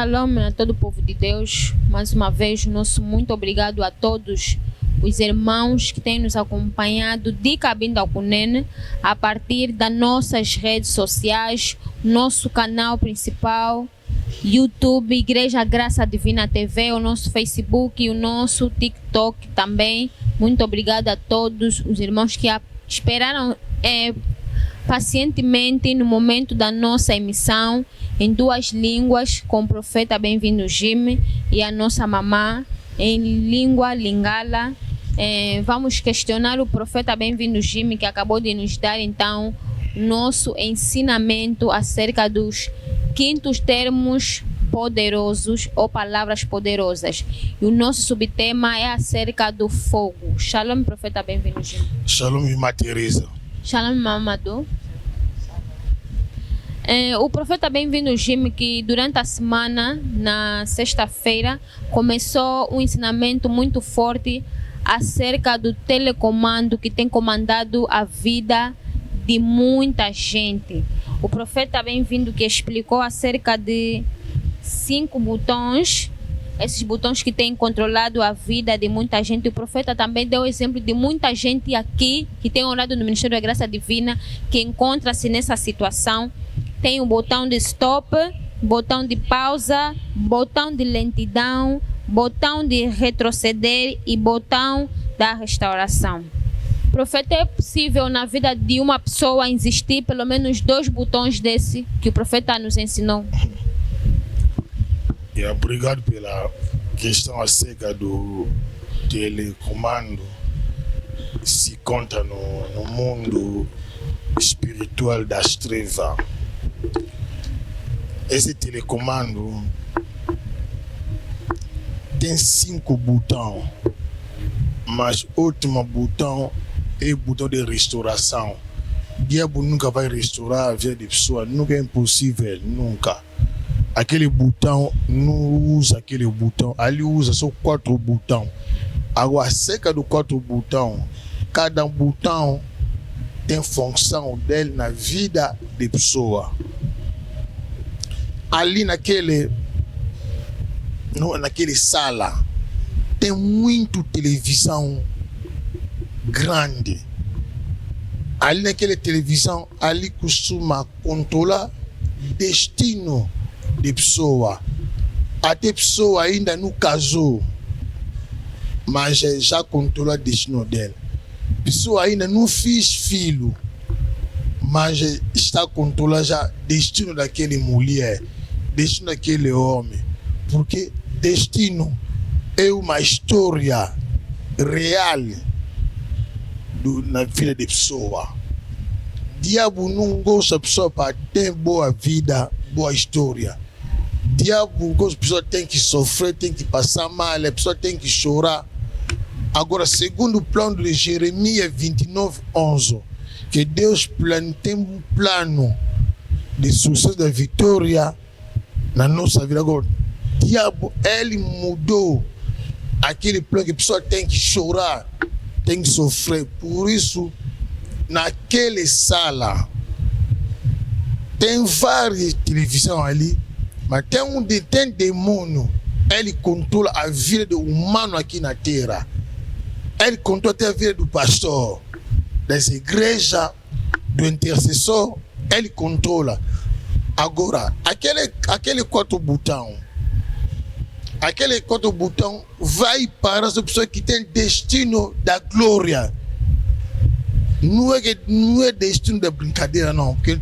Shalom a todo o povo de Deus. Mais uma vez, nosso muito obrigado a todos os irmãos que têm nos acompanhado de Cabinda ao Cunene a partir das nossas redes sociais, nosso canal principal, YouTube, Igreja Graça Divina TV, o nosso Facebook e o nosso TikTok também. Muito obrigado a todos os irmãos que esperaram pacientemente no momento da nossa emissão em duas línguas, com o profeta Bem-vindo Jimmy e a nossa mamã em língua lingala. Vamos questionar o profeta Bem-vindo Jimmy, que acabou de nos dar então nosso ensinamento acerca dos quintos termos poderosos ou palavras poderosas. E o nosso subtema é acerca do fogo. Shalom, profeta Bem-vindo Jimmy. Shalom, irmã Teresa. Shalom, Mamadou. O profeta Bem-vindo Jimmy, que durante a semana, na sexta-feira, começou um ensinamento muito forte acerca do telecomando que tem comandado a vida de muita gente. O profeta Bem-vindo que explicou acerca de 5 botões, esses botões que têm controlado a vida de muita gente. O profeta também deu exemplo de muita gente aqui que tem orado no Ministério da Graça Divina, que encontra-se nessa situação. Tem o botão de stop, botão de pausa, botão de lentidão, botão de retroceder e botão da restauração. Profeta, é possível na vida de uma pessoa existir pelo menos 2 botões desse que o profeta nos ensinou? Obrigado pela questão acerca do telecomando. Se conta no mundo espiritual das trevas. Esse telecomando tem 5 botões, mas o último botão é o botão de restauração. O diabo nunca vai restaurar a vida de pessoa, nunca é impossível, nunca. Aquele botão não usa aquele botão, ali usa só 4 botões. Agora, acerca do 4 botões, cada botão tem função dele na vida de pessoa. Ali naquele sala tem muito televisão grande. Ali naquela televisão, ali costuma controlar destino de pessoa. Até pessoa ainda não casou, mas já controla o destino dela. Pessoa ainda não fez filho, mas está controlando já o destino daquela mulher, destino daquele homem. Porque destino é uma história real na vida de pessoa. Diabo não gosta da pessoa para ter boa vida, boa história. Diabo gosta da pessoa tem que sofrer, tem que passar mal, a pessoa tem que chorar. Agora, segundo o plano de Jeremias 29:11, que Deus tem um plano de sucesso da vitória na nossa vida. Agora, o diabo, ele mudou aquele plano que a pessoa tem que chorar, tem que sofrer. Por isso, naquela sala, tem várias televisões ali, mas tem demônio. Ele controla a vida do humano aqui na terra. Ele controla até a vida do pastor, das igrejas, do intercessor. Ele controla. Agora, aquele 4 botões, vai para as pessoas que têm destino da glória. Não é destino da brincadeira, não. Porque a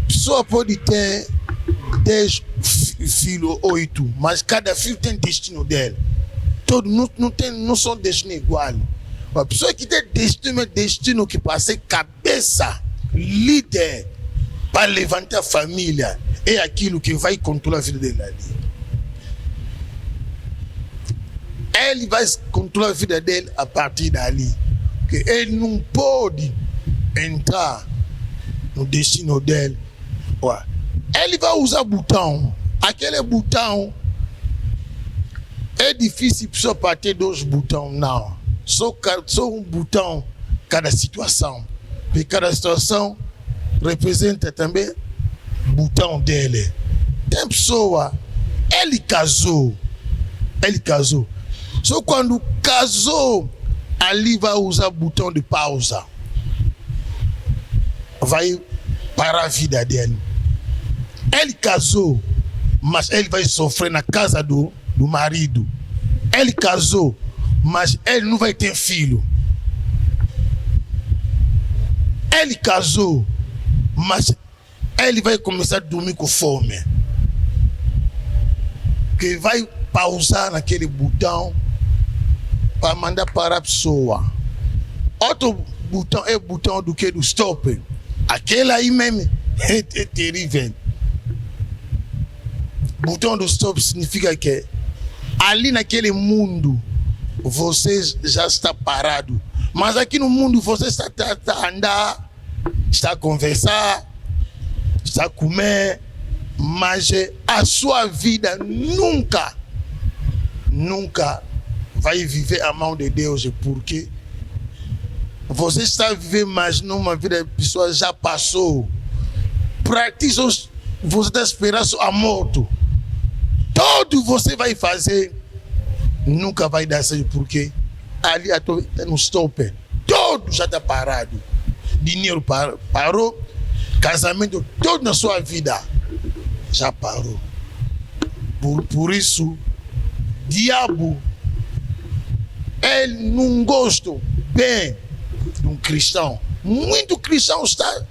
pessoa pode ter 10 filhos, 8, mas cada filho tem destino dele. Todos não são destinos iguais. A pessoa que tem destino que para ser cabeça, líder, para levantar a família, é aquilo que vai controlar a vida dele ali. Ele vai controlar a vida dele a partir dali. Porque ele não pode entrar no destino dele. Ele vai usar botão. Aquele botão é difícil só para ter 2 botões, não. Só um botão cada situação. Porque cada situação representa também o botão dele. tem pessoa, ele casou. Só quando casou, ali vai usar botão de pausa. Vai parar a vida dele. Ele casou, mas ele vai sofrer na casa do marido. Ele casou, mas ele não vai ter filho. Ele casou, mas ele vai começar a dormir com fome. Que vai pausar naquele botão para mandar parar a pessoa. Outro botão é o botão do que? Do stop. Aquele aí mesmo é terrível. Botão do stop significa que ali naquele mundo você já está parado. Mas aqui no mundo você está a andar, está a conversar, está a comer, mas a sua vida nunca vai viver a mão de Deus, porque você está a viver mais numa vida de pessoas já passou. Para ti, você está esperando a morte. Tudo você vai fazer nunca vai dar certo, porque ali está no stop. Tudo já está parado. Dinheiro parou, casamento, tudo na sua vida já parou. Por isso, diabo, ele não gosta bem de um cristão. Muito cristão está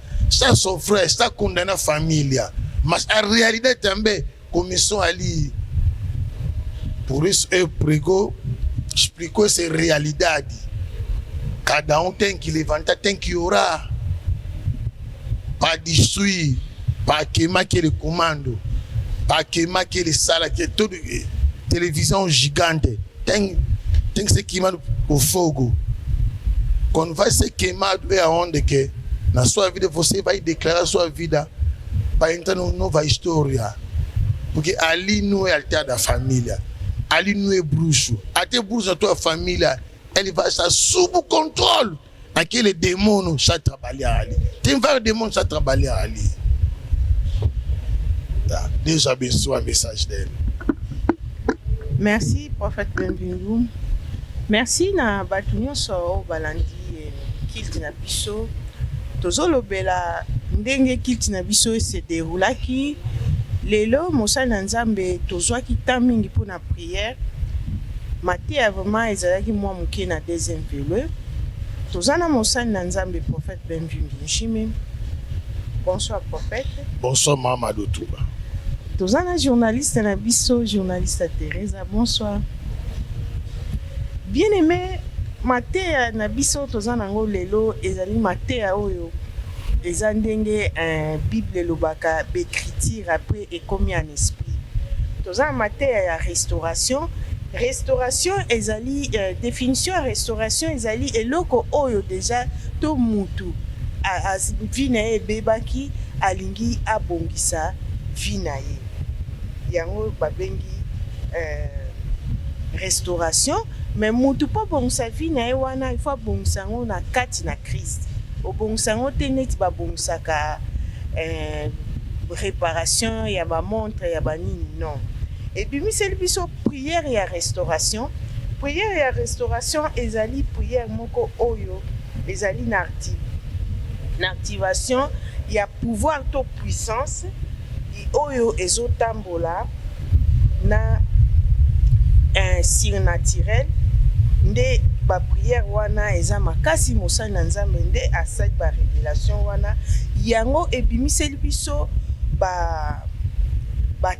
a sofrer, está a condenar a família. Mas a realidade também começou ali. Por isso ele explicou essa realidade. Cada um tem que levantar, tem que orar para destruir, para queimar aquele comando, para queimar aquele sala, que é tudo televisão gigante. Tem que ser queimado por fogo. Quando vai ser queimado é aonde que na sua vida você vai declarar a sua vida para entrar numa nova história. Porque ali não é altar da família, ali não é bruxo. Até bruxo da tua família, ele vai estar sob o controle. Aquele demônio está trabalhando ali. Tem vários demônios que estão trabalhando ali. Tá. Deus abençoe a mensagem dele. Merci, prophète Benvingu. Merci na bato nyonso oyo balandi kilti na biso. Tozolobela ndenge kilti na biso se déroulaki. Lelo mosali na Nzambe tozwaki temps mingi mpona prière. Mateya vraiment ezalaki mwa moke na deuxième velo. Toza na mosali na Nzambe prophète Benvingu Nshime. Bonsoir prophète. Bonsoir Mamadou Touba. Toza na journaliste na biso, journaliste Teresa. Bonsoir. Bien-aimé, mateya na biso toza nango lelo ezali mateya oyo eza ndenge Bible elobaka bécriture après ekomi en esprit. Toza mateya ya restauration. Restauration ezali définition ya restauration ezali eloko oyo déjà to mutu vie na ye ebebaki alingi abongisa vie na ye. Yango babengi restauration. Mais mutu po bongisa vie na ye wana il faut bongisa yango na kati na Christ. Obongisa yango te neti babongisaka réparation ya bamontre ya banini non. Ebimiseli biso prière ya restauration. Prière ya restauration ezali prière moko oyo ezali na activation ya pouvoir to puissance oyo ezotambola na surnaturel. Nde ba prière wana eza makasi mosali na Nzambe nde asali ba révélation wana yango ebimiseli biso ba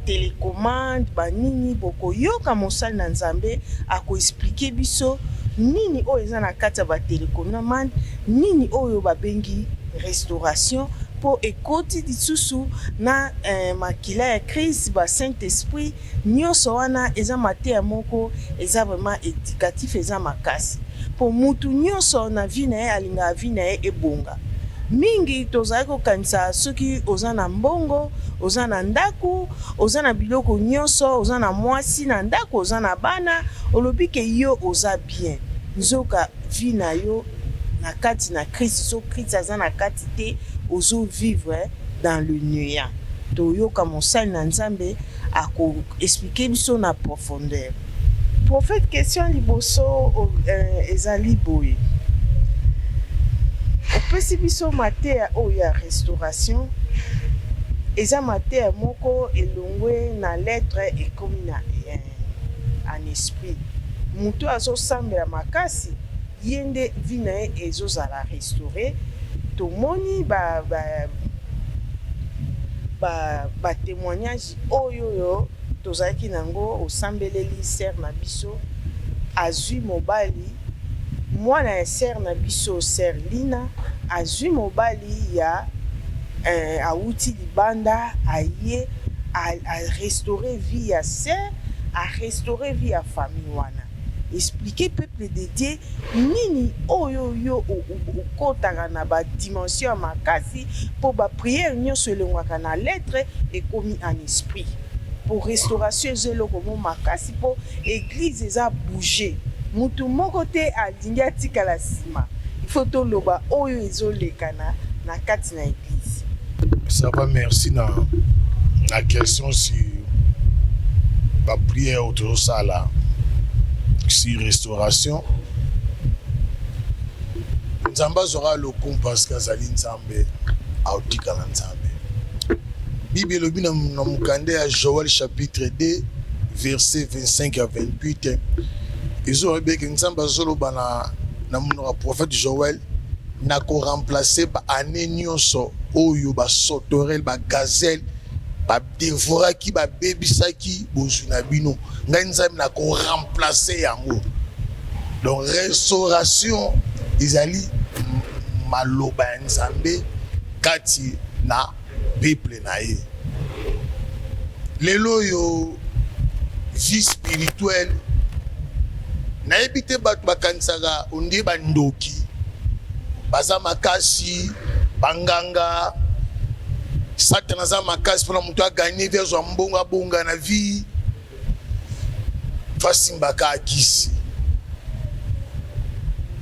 télécommande ba nini boko yoka mosali na Nzambe ako expliquer biso nini oyo eza na kati ya ba télécommande nini oyo babengi restauration po ekoti lisusu na makila ya Christ ba Saint-Esprit nyonso wana eza mateya moko eza vraiment éducatif eza makasi po mutu nyonso na vie na ye alinga vie na ye ebonga mingi tozali kokanisa soki oza na mbongo oza na ndaku oza na biloko nyonso oza na mwasi na ndaku oza na bana olobi ke yo oza bien nzoka vie na yo na kati na Christ so Christ aza na kati te ozo vivre dans le néant. toyoka mosali na nzambe akoexplike biso na profondeur. Prophète, question liboso ezali boye. Opesi biso mateya oyo ya restauration, eza mateya moko elongwe na lettre ekomi na en esprit. Mutu azosambela makasi ye nde vi na ye ezozala restauré. Tomoni ba témoignage oyo tozalaki nango osambeleli ser na biso azwi mobali mwana ya ser na biso ser Lina azwi mobali ya awuti libanda aye a restaurer vie ya ser, a restaurer vie ya famille wana. Expliquer peuple de Dieu nini oyo yo okotaka na ba dimension ya makasi pour ba prière nyonso elongwaka na lettre ekomi en esprit. Pour restauration ezoloko mo makasi pour église eza bouger. Mutu moko te alingi atikala nsima. Il faut toloba oyo ezolekana na kati na église. Ça va, merci na question sur la prière autour de ça là. Si restauration nzambe azwaka lokumu parce que azali nzambe aotikala nzambe. Bible elobi na mokanda ya Joël chapitre 2 verset 25 à 28 ezolobi ke nzambe azoloba na monoko ya prophète Joël na koremplace baane nyonso oyo basotorel bagazelle badevoraki babebisaki bozwi na bino ngai nzambe na koremplace yango. Donc restauration ezali maloba ya nzambe kati na peuple na ye. Lelo yo vie spirituelle nayebi te bato bakanisaka onde bandoki baza makasi banganga Satan aza makasi mpona moto aganye vi azwa mbongo abonga na vie fasimbaka akisi.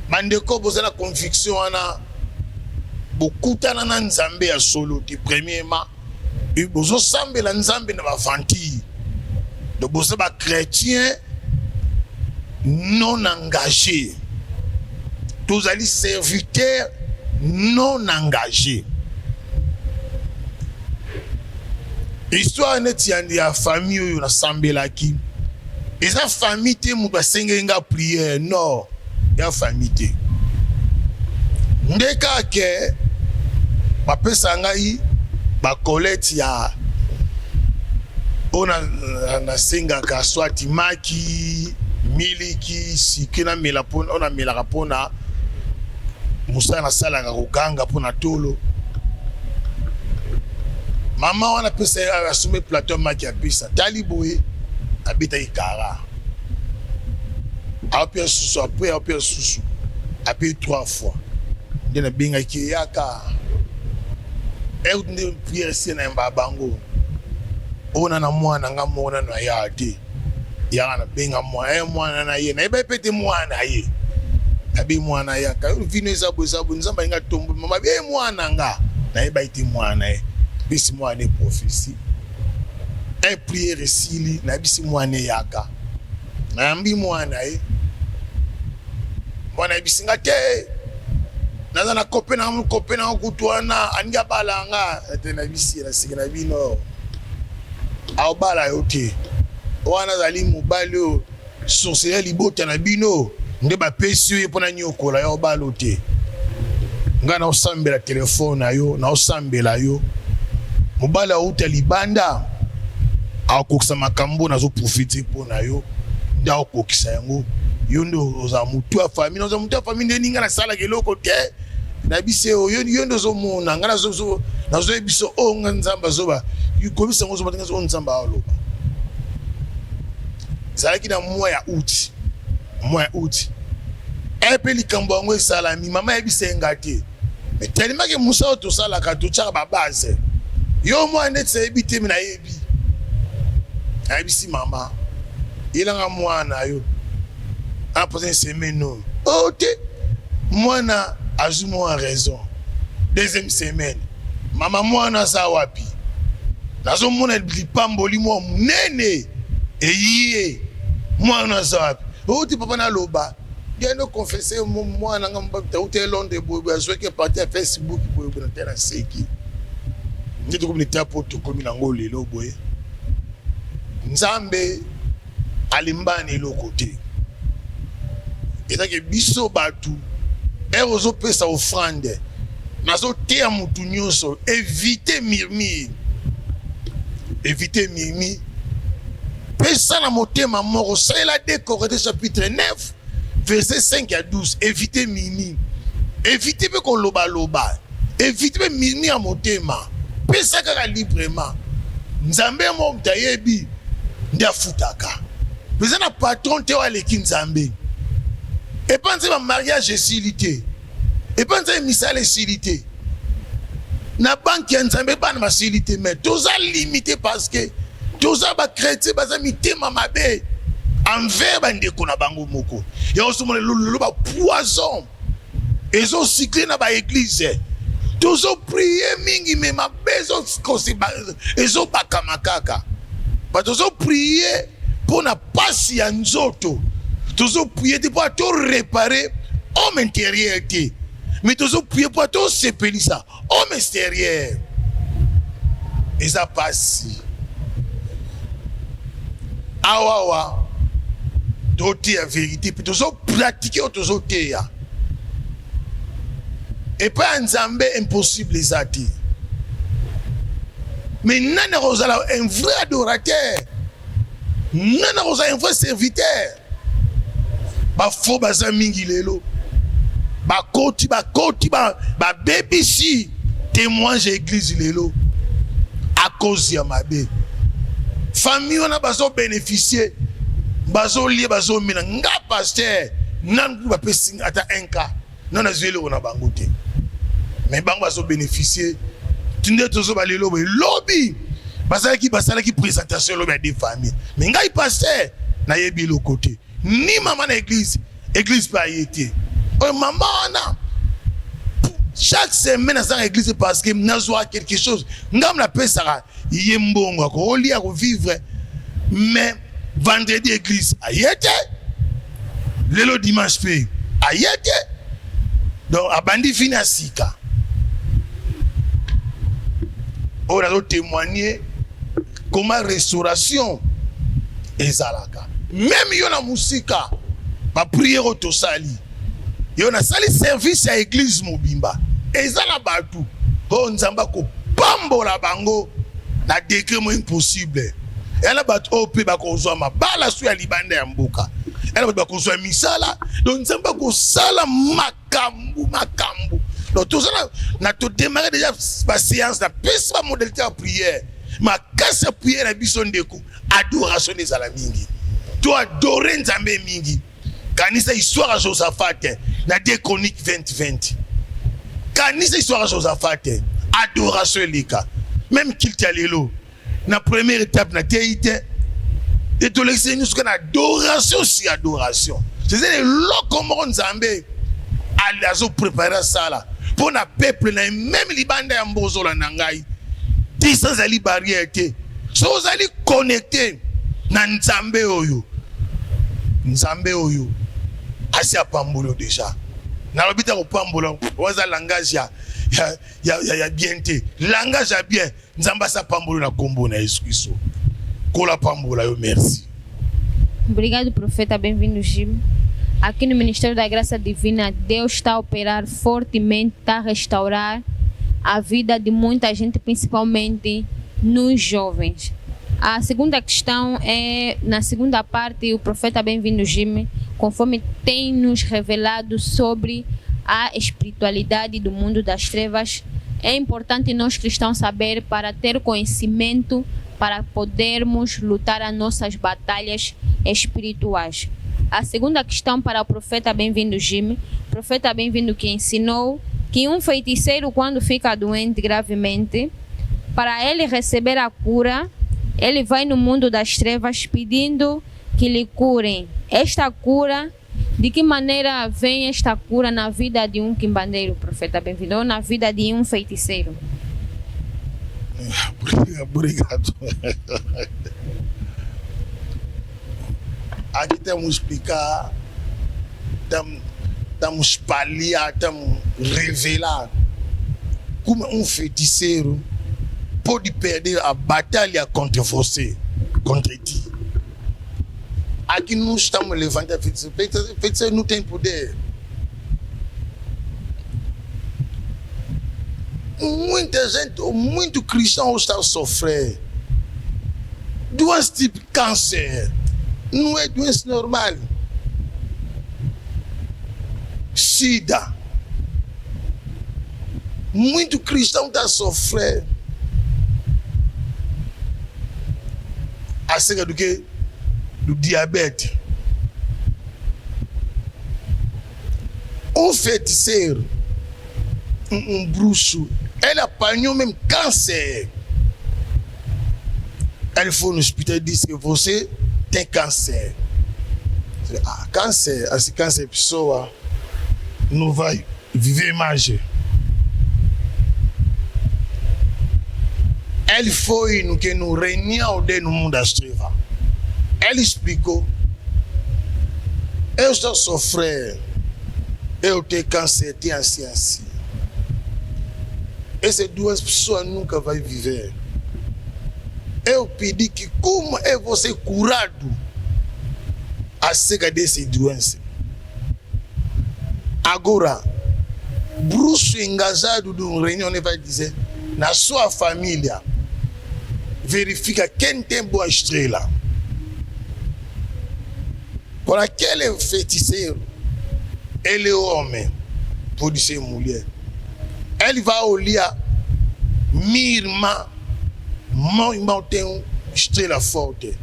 Bandeko boza na conviction wana bokutana na nzambe ya solo te. Premièrement bozosambela nzambe na bavantille. Donc boza ba chrétien non engagé. Tozali serviteur non engagé. Histoire neti ya famille oyo na sambelaki. Eza famille te mutu asengenga prière non. Ya famille te. Ndeka ke bapesa ngai ba collecte ya ona na senga ka swati maki miliki sikina mela pona ona mela kapona musana sala ka kuganga pona tolo. Mama wana pesa asume plateau maki apesa taliboye abita ikara. Apia susu apia susu apia 3 fois. Ndena binga ki yaka. Nde prière si na mbabango. Ona na mwana nga mona na yate. Ya na binga mwana na ye. Na ebe pete mwana ye. Abi mwana yaka. Vino ezabo nzamba nga tombo mama be mwana nga. Na eba ite mwana ye. Bisi mwana prophétie. Un prière sili na bisi mwana yaka. Na mbi mwana ye. Mwana bisinga te. Naza na kopena kutwana anja balanga tena bisi na sikina bino. Au bala yote. Wana zali mobali o sorcier libota na bino nde ba pesi yo pona nyokola yo balo te. Nga na osambela telefone na yo na osambela yo. Mobala uta libanda akokisa makambo nazo profiter pona yo nda okokisa yango. Yondo oza mutu ya famille oza mutu ya famille ninga na sala keloko te na bise o yondo zo mona ngana zo nazo biso o nzamba zoba yukomisa ngozo batenga zo nzamba aloba zalaki na mois ya août epe likambo yango esalami mama yebise ngate mais tellement que musa oto sala ka to tshaka ba base yo mo ane tsebi te mina yebi ayebisi mama ilanga mwana yo après une semaine non. Ok. Moi na ajumo a raison. Deuxième semaine. Maman moi na sa wapi. nazo mona lipamboli mwa munene eyiye mwana zapi oti papa na loba gendo confesser mwana ngamba tauté Londres boy azweke parti à Facebook boy na tena seki ndito communauté apo to komi na ngoli lo boy Nzambe alimbani lo côté et que biso batu erozo pesa offrande nazo tea mutu nyonso éviter mirmi pesa na motema moko salela de Corinthiens chapitre 9 verset 5 à 12 éviter mirmi éviter pe ko loba loba éviter mirmi à motema pesa kaka librement Nzambe mo mtayebi ndia futaka pesa na patron te wale ki Nzambe et pensez ma mariage est et pensez misale est na banque ya Nzambe pas na facilité mais tous a limité parce que tous a ba chrétien ba mitema mabe envers bandeko na bango moko ya osomona lolo ba poison ezo cycler na ba église tous ont prié mingi mais mabezo kosi ezo bakamakaka ba tous ont prié pour na pasi ya nzoto tous ont prié pour tout réparer homme intérieur mais tous ont prié pour tout séparer ça homme extérieur et ça passe awawa doté la vérité puis tous ont pratiqué tous ont ya et pas Nzambe impossible les ati mais nana rozala un vrai adorateur nana rozala un vrai serviteur ba fo baza mingi lelo ba koti ba BBC témoin église lelo à cause ya mabe famille on a bazo bénéficier bazo lié bazo mina nga pasteur nan ba pesi ata 1K non azwele on a bangote mais bango bazo bénéficier tinde tozo ba lelo lobby basala ki présentation lobby des familles mais nga pasteur na yebi le côté ni maman na église pas y été maman na chaque semaine dans l'église parce que nazoa quelque chose ngam la pesa yembongo ko lia ko vivre mais vendredi église ayete lelo dimanche pe ayete donc abandi finasika on a témoigner comment restauration ezalaka même yo na musika ba prière au tosali yo na sali service à église mobimba ezala batu ko Nzamba ko pambola bango na décret mo impossible ela batu ope ba ko zwa mabala su ya libanda ya mboka ela batu ba ko zwa misala donc Nzamba ko sala makambu donc tout ça na to démarrer déjà ba séance na pesa modalité à prière ma casse prière na biso ndeko adoration des alamingi to adorer Nzambe mingi kanisa histoire à Josaphat na 2 Chroniques 20:20 kanisa histoire à Josaphat adoration lika même qu'il lelo na première étape na teite et to l'excès nous qu'on adoration si adoration c'est le comment Nzambe alazo préparer ça là pour na peuple na même libanda ya mbozo la nangai distance ali barrière te so zali connecté na Nzambe oyo asi apambolo déjà na lobita ko pambola waza langage ya bien te langage ya bien Nzamba sa pambolo na kombo na Yesu Kristo kola pambola yo merci. Obrigado profeta, bem-vindo Jim. Aqui no Ministério da Graça Divina Deus está a operar fortemente, está a restaurar a vida de muita gente, principalmente nos jovens. A segunda questão é, na segunda parte, o profeta Bem-vindo Jimmy, conforme tem nos revelado sobre a espiritualidade do mundo das trevas, é importante nós cristãos saber para ter conhecimento, para podermos lutar as nossas batalhas espirituais. A segunda questão para o profeta Bem-vindo Jimmy, o profeta Bem-vindo que ensinou que um feiticeiro quando fica doente gravemente, para ele receber a cura, ele vai no mundo das trevas pedindo que lhe curem. Esta cura, de que maneira vem esta cura na vida de um quimbandeiro, profeta Bem-vindo, ou na vida de um feiticeiro? Obrigado. Aqui temos explicar, estamos espalhar, estamos revelar como um feiticeiro pode perder a batalha contra você, contra ti. Aqui não estamos levantando feiticeiro. Feiticeiro não tem poder. Muita gente, muito cristão está a sofrer. Doença tipo câncer. Não é doença normal. SIDA. Muito cristão está a sofrer. Acerca do que? Do diabetes. Um feiticeiro, um bruxo, ele apanhou mesmo câncer. Ele foi no hospital e disse que você tem câncer. Câncer, esse câncer, a pessoa não vai viver mais. Ele foi no reunião dele no mundo das trevas. Ele explicou: eu estou a sofrer, eu tenho câncer, tenho assim. Essas duas pessoas nunca vão viver. Eu pedi que como é você curado acerca dessa doença. Agora, bruxo engajado de uma reunião, ele vai dizer, na sua família, verifica quem tem boa estrela. Por aquele feiticeiro, ele é homem, pode ser mulher. Ele vai olhar, minha irmã, meu irmão tem uma estrela forte.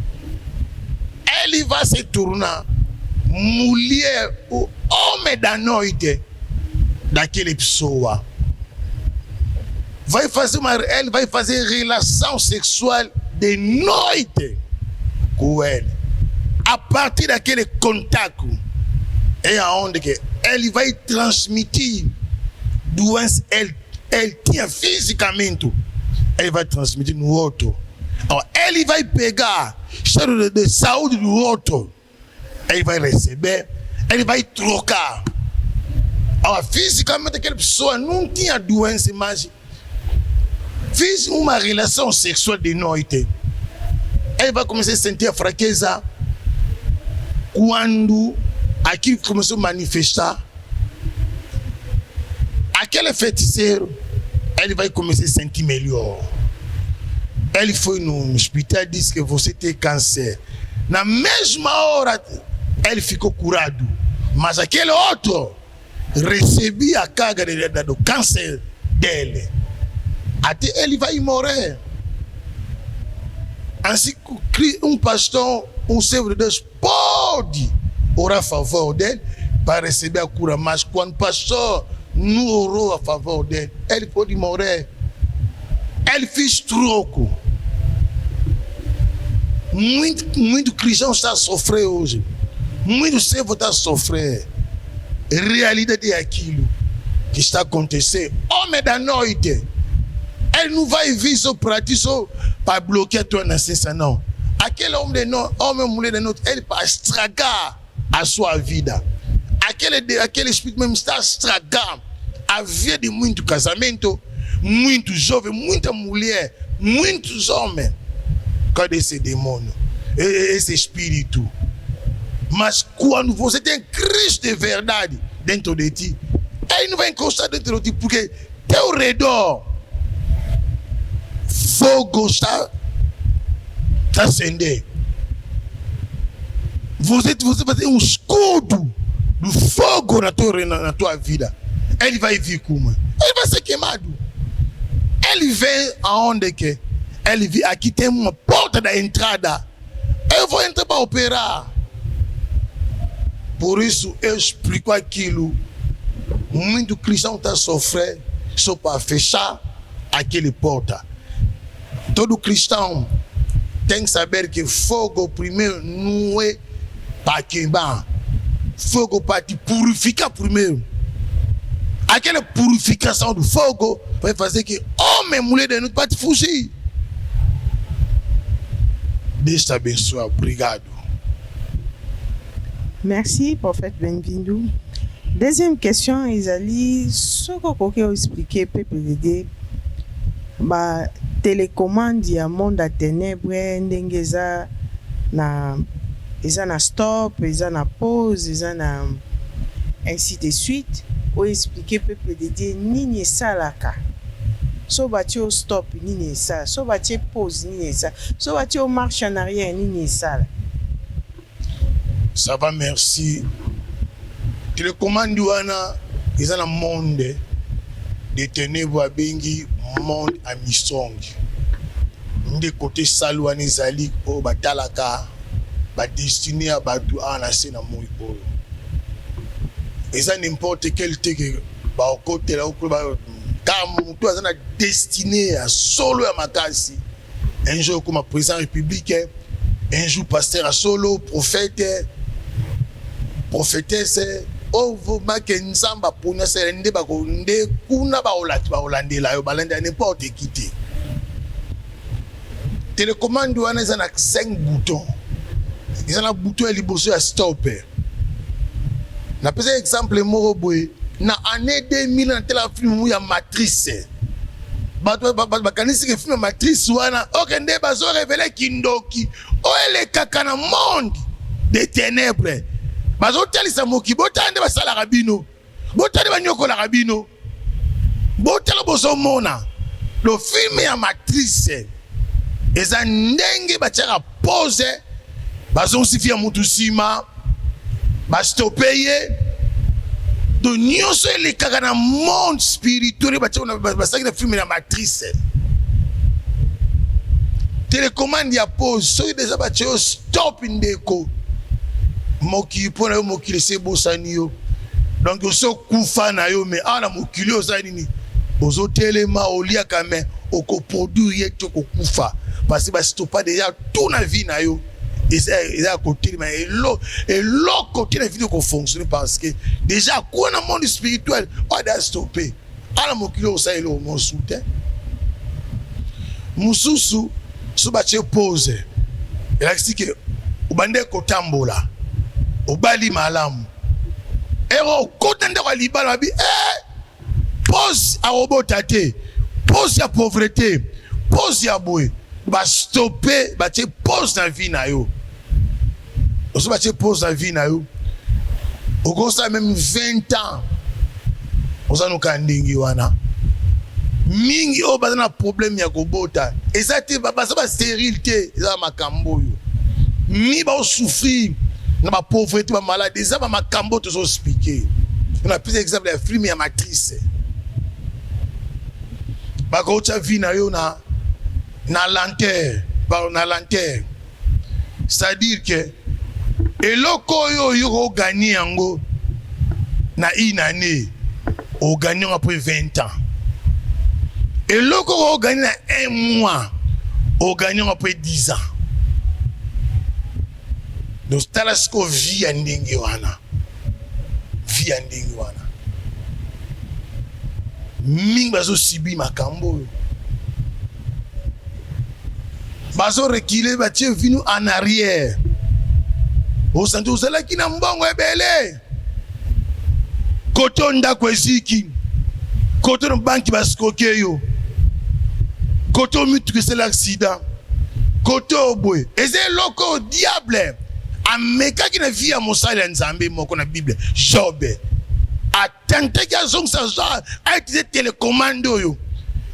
Ele vai se tornar mulher, o homem da noite daquela pessoa. Ele vai fazer relação sexual de noite com ele. A partir daquele contato é aonde que ele vai transmitir doença. Ele tinha fisicamente, ele vai transmitir no outro. Então, ele vai pegar estado de saúde do outro, ele vai receber, ele vai trocar. Então, fisicamente aquela pessoa não tinha doença, mas fiz uma relação sexual de noite. Ele vai começar a sentir a fraqueza. Quando aquilo começou a manifestar, aquele feiticeiro, ele vai começar a sentir melhor. Ele foi no hospital e disse que você tem câncer. Na mesma hora, ele ficou curado. Mas aquele outro recebia a carga do câncer dele. Até ele vai morrer. Assim, um pastor, um servo de Deus pode orar a favor dele para receber a cura. Mas quando o pastor não orou a favor dele, ele pode morrer. Ele fez troco. Muito cristão está a sofrer hoje. Muito servo está a sofrer. A realidade é aquilo que está acontecendo. Homem da noite, ele não vai vir só para ti, só para bloquear a tua nascença, não. Aquele homem mulher da noite, ele para estragar a sua vida. Aquele espírito mesmo está a estragar a vida de muito casamento, muito jovem, muita mulher, muitos homens. Cadê esse demônio? Esse espírito? Mas quando você tem Cristo de verdade dentro de ti, ele não vai encostar dentro de ti, porque teu redor fogo está acender. Você vai ter um escudo do fogo na tua vida. Ele vai vir como? Ele vai ser queimado. Ele vem aonde que? Ele vem, aqui tem uma porta da entrada. Eu vou entrar para operar. Por isso eu explico aquilo. Muito cristão está a sofrer só para fechar aquele porta. Todo cristão tem que saber que fogo primeiro não é para queimar. Fogo para te purificar primeiro. Aquela purificação do fogo pour faire que oh mais moulé de nous pas de fousi déstabilisation brigade. Merci prophète Benvindu. Deuxième question Isali, ce que vous expliquer PPDD ba télécommande ya monde à ténèbres ndenge eza na stop, eza na pause, eza na ainsi de suite. Ou expliquer PPDD nini salaka. So bati au stop nini ça, so bati pause nini ça, so bati au marche en arrière nini ça. Ça va, merci. Télécommande wana eza na monde de ténèbres bengi monde à misongi. Nde côté salwana ezali o batalaka ba destiné à batu ana sena moi oyo. Eza n'importe quel teke ba côté là ko ba comme tout azana destiné à solo ya makasi. Un jour comme président républicain, un jour pasteur à solo, prophète, prophétesse, oh vous marquez nzamba pour na serende ba ko nde kuna ba olandi la yo balanda n'importe qui te. Télécommande wana ezana 5 boutons. Ezana bouton ya liboso ya stop. Na pesa exemple moko boy na année 2000 na tela film ya Matrice. Bakanisi ke film Matrice wana okende bazo révéler kindoki o ele kaka na monde des ténèbres. Bazo talisa moki botande basala rabino. Botande banyokola rabino. Botala bozo mona. Le film ya Matrice eza ndenge batiaka pose bazo sifia mutu sima ba stopeye de nyonso elekaka na monde spirituel basaki na film ya Matrice. Télécommande ya pause soki deja batie yo stop ndeko mokili mpona yo mokili ese ebosani yo donc oso kufa na yo me awa na mokili oza nini ozotelema oliaka me okoproduire ye te okokufa parce que bastopa deja tout na vie na yo eza kotelema eloko te na vie okofonctionne parce que déjà kuna na monde spirituel oada stoppe ala mokili osali lo mosu te mususu so batie pause elakisi ke obande kotambola obali malamu ero kota ndeko ya libala babi pause a robota te pause ya pauvreté pause ya boye bastoppe batie pause na vie na yo oso batie pause na vie na yo okosa même 20 ans ozanuka ndingi wana mingi oyo baza na problème ya kobota eza te baza bastérile te eza makambo oyo mi baosouffrir na bapauvreté bamalade eza bamakambo tozoexplike. On a plus exemple ya film ya Matrice bakotya vie na yo na lanterne c'est-à-dire que eloko oyo yo ogani yango na une année ogani après 20 ans eloko oyo ogani na 1 mois ogani après 10 ans. Donc tala siko vie ya ndenge wana mingi bazo sibi makambo oyo bazo reculer batie vinu en arrière osanti ozalaki na mbongo ebele koto ndako eziki koto na banki basikoke yo koto mutu kesela accident koto boye eze loko diable amekaki na vie ya mosali ya nzambe moko na Bible Job atentaki azongisa aitize télécommande oyo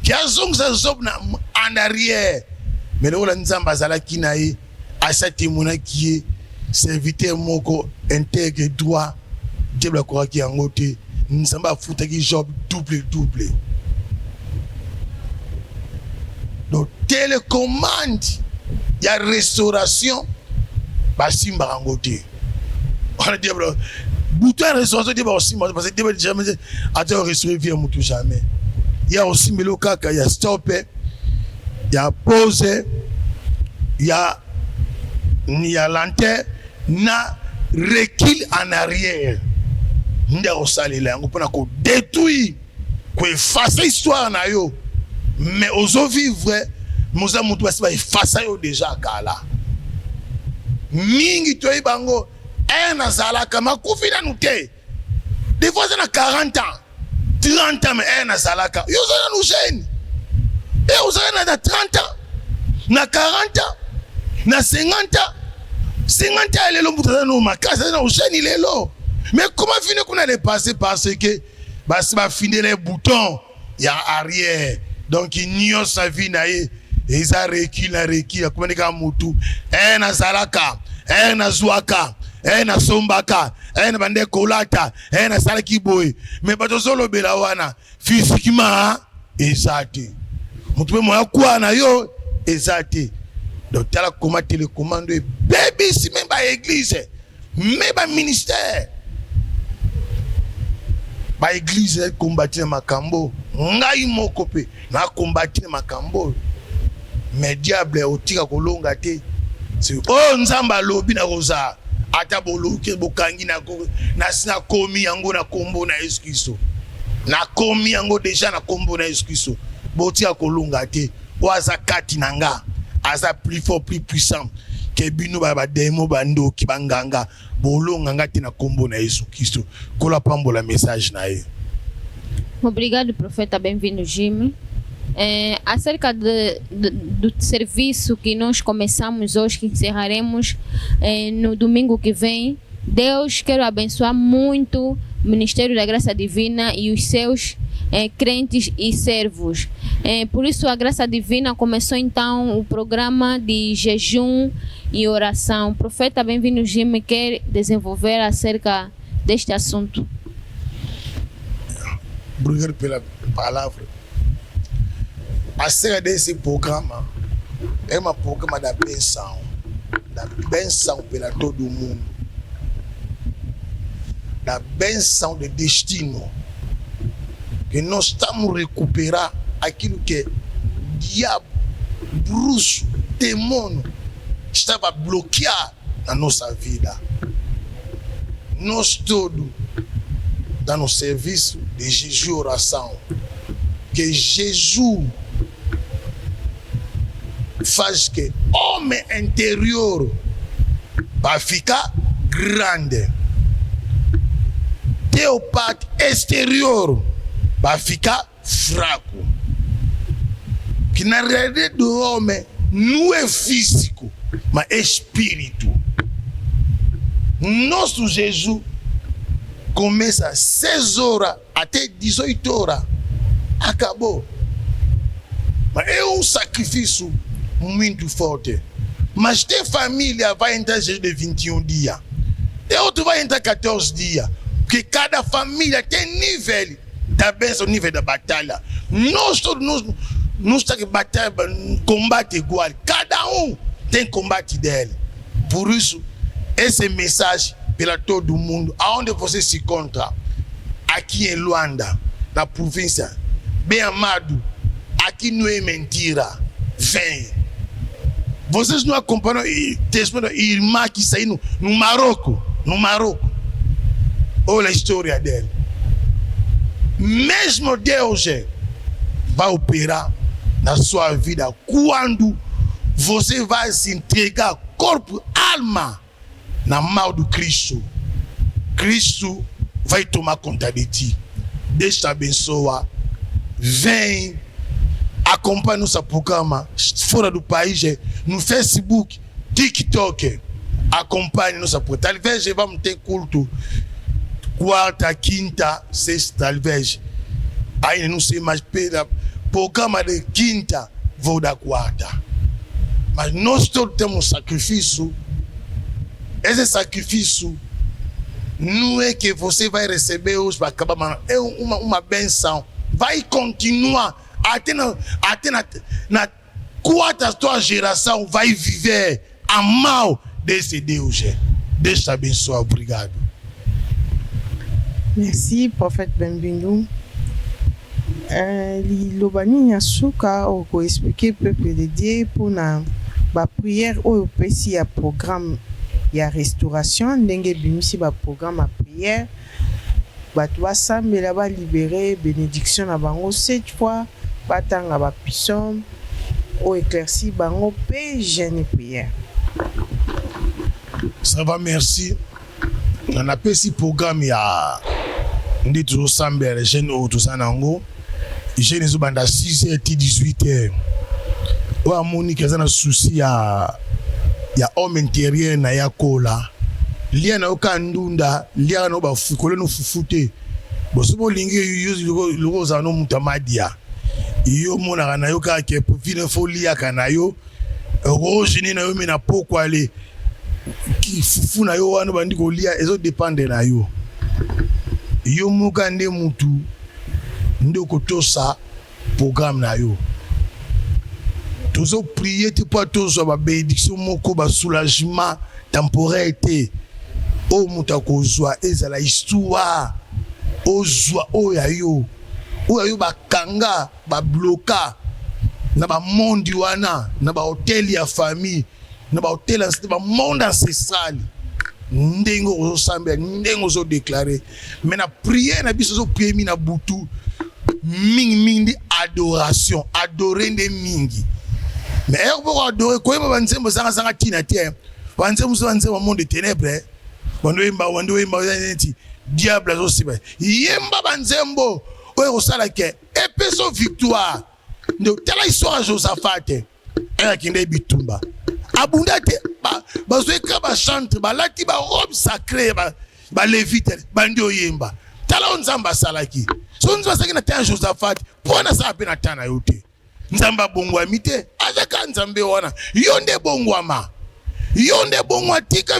ki azongisa Job na en arrière mais lokola nzambe azalaki na ye asatemonaki ye serviteur moko intègre droit diable akoraki yango te nzambe afutaki Job double. Donc télécommande ya restauration basimba yango te wana diable bouton restauration te basimba parce que diable jamais ata restaurer vie mutu jamais ya osimelo kaka ya stop ya pause ya lanterne na recul en arrière nde osalela yango mpona ko détruire ko effacer histoire na yo mais ozo vivre moza mutu basi ba effacer yo déjà kala mingi to ibango na zalaka makufi na nute des fois na 40 ans 30 ans mais na zalaka yo zana nous jeune et vous avez na 30 ans na 40 ans na 50 ans 50 ans lelo mutu na makasa na jeune lelo mais comment finir qu'on a dépassé parce que basi ba finir les boutons ya arrière donc il sa vie na ye eza recul comme ka mutu na zalaka na zuaka na sombaka na bande kolata na salaki boy mais bato solo bela wana physiquement ezate mutu mo yakwa na yo ezate donc tala comment télécommande bébé si même ba église même ba ministère ba église combattre makambo ngai moko pe na combattre makambo mais diable otika kolonga te c'est nzamba lobi na rosa ata boluke bokangi na sina komi yango na kombo na Yesu Kristo na komi yango déjà na kombo na Yesu Kristo botia kolonga te waza kati nanga aza plus fort plus puissant que bino ba demo bando ki banganga bolonga ngati na kombo na Yesu Kristo kola pambola message na ye. Obrigado, profeta, bem-vindo, Jimmy. Acerca do serviço que nós começamos hoje, que encerraremos no domingo que vem, Deus quer abençoar muito o Ministério da Graça Divina e os seus crentes e servos. Por isso a Graça Divina começou então o programa de jejum e oração. Profeta, bem-vindo, Jimmy, quer desenvolver acerca deste assunto. Obrigado pela palavra. Acerca desse programa, é um programa da benção pela todo mundo, da benção de destino, que nós estamos a recuperar aquilo que o diabo, bruxo, demônio, estava a bloquear na nossa vida. Nós todos, dando serviço de jejum e oração, que Jesus faz que homem interior vai ficar grande, teu parte exterior vai ficar fraco. Que na realidade do homem não é físico, mas é espírito. Nosso Jesus começa às 6 horas até 18 horas. Acabou. Mas é um sacrifício muito forte. Mas tem família vai entrar de 21 dias. Tem outro vai entrar 14 dias. Porque cada família tem nível da bênção, nível da batalha. Nós todos não estamos em batalha, combate igual. Cada um tem combate dele. Por isso, esse mensagem para todo mundo, aonde você se encontra, aqui em Luanda, na província, bem amado, aqui não é mentira, vem. Vocês não acompanham a irmã que saiu no Marrocos, olha a história dele. Mesmo Deus vai operar na sua vida quando você vai se entregar corpo, alma na mão do Cristo. Cristo vai tomar conta de ti. Deus te abençoa. Vem, acompanhe nosso programa fora do país, no Facebook, TikTok. Acompanhe nossa programa. Talvez vamos ter culto quarta, quinta, sexta, talvez. Ainda não sei mais, pela programa de quinta, vou dar quarta. Mas nós todos temos sacrifício. Esse sacrifício não é que você vai receber hoje para acabar, mas é uma benção. Vai continuar até na quarta tua geração, vai viver a mal desse Deus. Deus te abençoe. Obrigado. Merci, prophète Benvindu. Lobani Yasuka, on expliquer peuple de Dieu pour la prière au petit programme. Il y a restauration, ndenge bimisi ba programme à prière. bato basambela balibere bénédiction na bango 7 fois batanga bapisome o éclairci bango pe jeune prière. Ça va, merci. On appelle ce programme il y a ndi tozosambela les jeunes oyo toza nango jeunes ezobanda 6h ti 18h oyo amoni ke aza na souci ya homme intérieur na ya kola lia na yo ka ndunda lia na bafikole no fufu te boso bolingi loko ozala no mutu amadia yo monaka na yo kaka ke vine fo liaka na yo origine na yo me na poko ale fufu na yo wana bandi kolia ezodépendre na yo yo muka nde mutu nde kotosa programme na yo tozo prier te po tozwa ba bénédiction moko ba soulagement temporaire te o mutu akozwa ezala histoire ozwa oyo bakanga ba bloka na ba monde wana na ba hotel ya famille na ba hotel ba monde ancestral ndengo ozosambela ndengo ozodéclarer mais na prière na biso prier mi na butu mingi ndi adoration adorer nde mingi mais pour adorer koyeba banzembo sanga tina tie banzembo monde de ténèbres wando imba neti diable azosiba yemba banzembo oyo kosala ke epeso victoire nde tala histoire Josaphat akinde bitumba abunda te bazoeka bachantre balati barobe sacré balevite bandi oyemba tala nzambe asalaki so nzambe asalaki na ta Josaphat mpona asala mpe na ta na yo te nzambe abongwami te azaka nzambe wana yo nde bongwama tika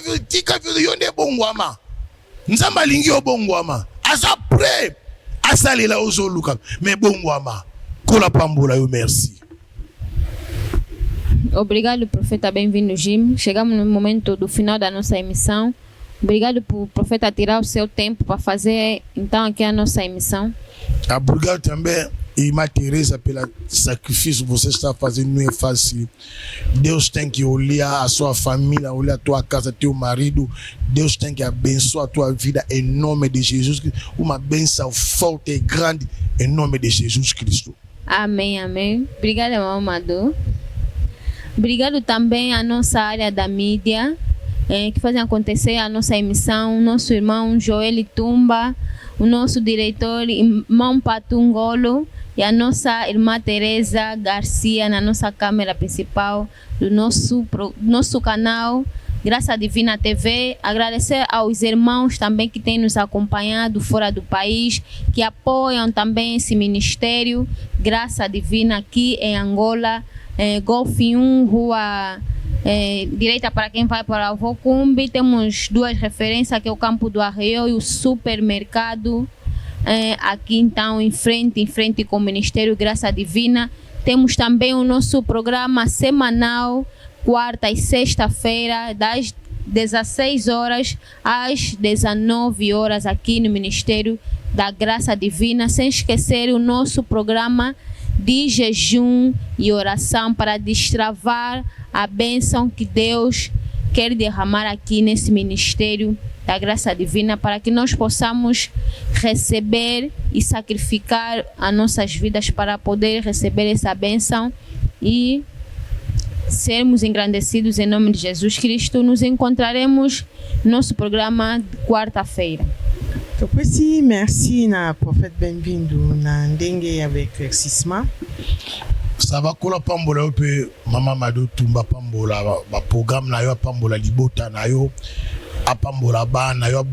vio yo nde bongwama nzambe alingi yo bongwama aza prêt asalela ozoluka mais bongwama kola pambola yo. Merci. Obrigado, profeta, bem-vindo, Jim. Chegamos no momento do final da nossa emissão. Obrigado por profeta tirar o seu tempo para fazer então aqui a nossa emissão. Obrigado também, irmã Teresa, pelo sacrifício que você está fazendo, não é fácil. Deus tem que olhar a sua família, olhar a tua casa, teu marido. Deus tem que abençoar a tua vida em nome de Jesus Cristo. Uma bênção forte e grande em nome de Jesus Cristo. Amém, amém. Obrigada, mamãe Madu. Obrigado também à nossa área da mídia, que fazem acontecer a nossa emissão, o nosso irmão Joel Tumba, o nosso diretor, irmão Patungolo, e a nossa irmã Teresa Garcia, na nossa câmera principal do nosso canal Graça Divina TV. Agradecer aos irmãos também que têm nos acompanhado fora do país, que apoiam também esse ministério Graça Divina aqui em Angola. Golf 1, rua direita para quem vai para o Vocumbi. Temos duas referências, que é o Campo do Arreio e o supermercado. Aqui então em frente com o Ministério Graça Divina. Temos também o nosso programa semanal, quarta e sexta-feira, das 16 horas às 19 horas aqui no Ministério da Graça Divina. Sem esquecer o nosso programa de jejum e oração para destravar a bênção que Deus quer derramar aqui nesse Ministério da Graça Divina, para que nós possamos receber e sacrificar as nossas vidas para poder receber essa bênção e sermos engrandecidos em nome de Jesus Cristo. Nos encontraremos no nosso programa de quarta-feira. Tokwesi, merci na prophète bem-vindo na ndenge ya éclaircissement. Ça va kola pambola yo pe mama Madu Tumba pambola ba programme na yo pambola libota na yo apambola bana yo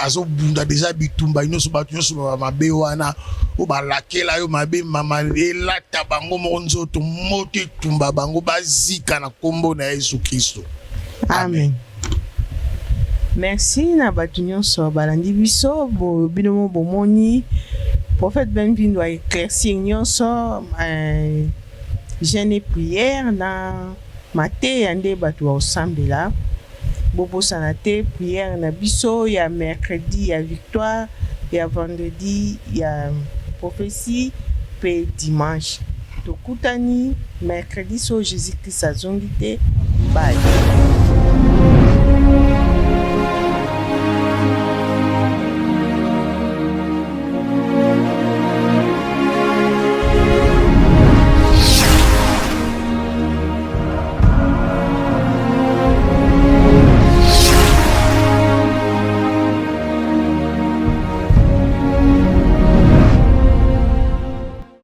azo bunda déjà bitumba inoso batu nyoso mabe wana o balakela yo mabe mama elata bango monzo to moti tumba bango bazika na kombo na Yesu Kristo. Amen. Merci na batu nyonso balandi biso bo binomo bomoni prophète benvindo a éclaircir nyonso jeûne prière na maté ande batu osambela bobo sanate prière na biso ya mercredi ya victoire ya vendredi ya prophétie pe dimanche tokutani mercredi so Jésus Christ azongi te bye.